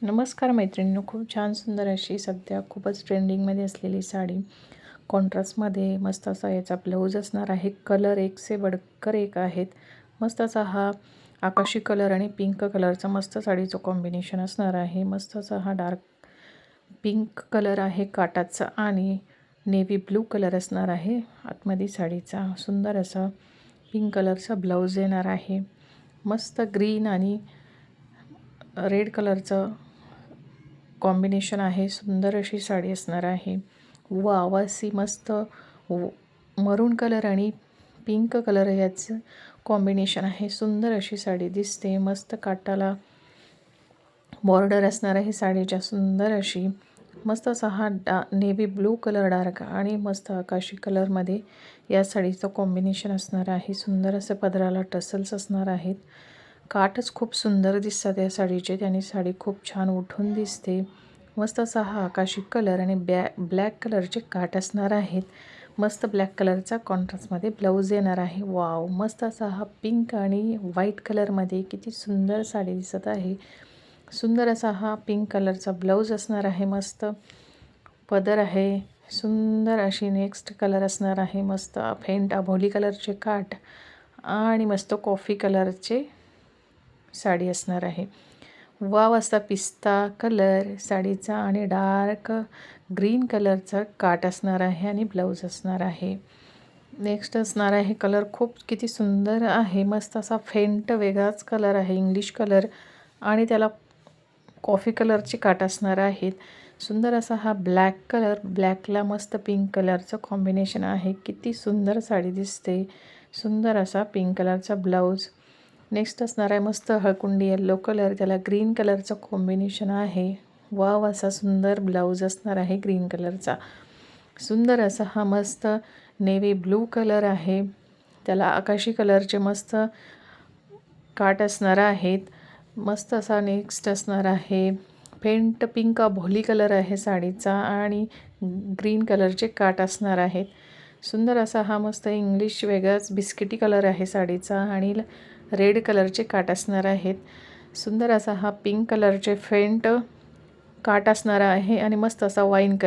नमस्कार मैत्रिणींनो, खूप छान सुंदर अशी सध्या खूपच ट्रेंडिंगमध्ये असलेली साडी कॉन्ट्रास्टमध्ये मस्त असा याचा ब्लाऊज असणार आहे. कलर एक से बढ़कर एक आहेत. मस्त असा हा आकाशी कलर आणि पिंक कलरचा मस्त साडीचं कॉम्बिनेशन असणार आहे. मस्त असा हा डार्क पिंक कलर आहे काटाचा आणि नेव्ही ब्लू कलर असणार आहे आतमध्ये साडीचा. सुंदर असा पिंक कलरचा ब्लाऊज येणार आहे. मस्त ग्रीन आणि रेड कलरचं कॉम्बिनेशन आहे. सुंदर अशी साडी असणार आहे. वाव, अशी मस्त मरून कलर आणि पिंक कलर याचं कॉम्बिनेशन आहे. सुंदर अशी साडी दिसते. मस्त काटाला बॉर्डर असणार आहे साडीच्या. सुंदर अशी मस्त असा हा नेव्ही ब्लू कलर डार्क आणि मस्त आकाशी कलरमध्ये या साडीचं कॉम्बिनेशन असणार आहे. सुंदर असं पदराला टसल्स असणार आहेत. काठच खूप सुंदर दिसतात या साडीचे. त्याने साडी खूप छान उठून दिसते. मस्त असा हा आकाशी कलर आणि ब्लॅक कलरचे काठ असणार आहेत. मस्त ब्लॅक कलरचा कॉन्ट्रास्टमध्ये ब्लाऊज येणार आहे. वाव, मस्त असा हा पिंक आणि व्हाईट कलरमध्ये किती सुंदर साडी दिसत आहे. सुंदर असा हा पिंक कलरचा ब्लाऊज असणार आहे. मस्त पदर आहे. सुंदर अशी नेक्स्ट कलर असणार आहे. मस्त फेंट अभोली कलरचे काठ आणि मस्त कॉफी कलरचे साडी असणार आहे. वाव, असा पिस्ता कलर साडीचा आणि डार्क ग्रीन कलरचा काठ असणार आहे आणि ब्लाऊज असणार आहे. नेक्स्ट असणार आहे कलर खूप किती सुंदर आहे. मस्त असा फेंट वेगळाच कलर आहे, इंग्लिश कलर आणि त्याला कॉफी कलरचे काठ असणार आहेत. सुंदर असा हा ब्लॅक कलर, ब्लॅकला मस्त पिंक कलरचं कॉम्बिनेशन आहे. किती सुंदर साडी दिसते. सुंदर असा पिंक कलरचा ब्लाऊज. नेक्स्ट असणार आहे मस्त हळकुंडी येल्लो कलर, त्याला ग्रीन कलरचं कॉम्बिनेशन आहे. वाव, असा सुंदर ब्लाऊज असणार आहे ग्रीन कलरचा. सुंदर असा हा मस्त नेव्ही ब्लू कलर आहे, त्याला आकाशी कलरचे मस्त काठ असणार आहेत. मस्त असा नेक्स्ट असणार आहे फेंट पिंक भोली कलर आहे साडीचा आणि ग्रीन कलरचे काठ असणार आहेत. सुंदर असा हा मस्त इंग्लिश वेगळाच बिस्किटी कलर आहे साडीचा आणि रेड कलरचे काठ असणार आहेत. सुंदर असा हा पिंक कलरचे फेंट काठ असणार आहे आणि मस्त असा वाईन कलर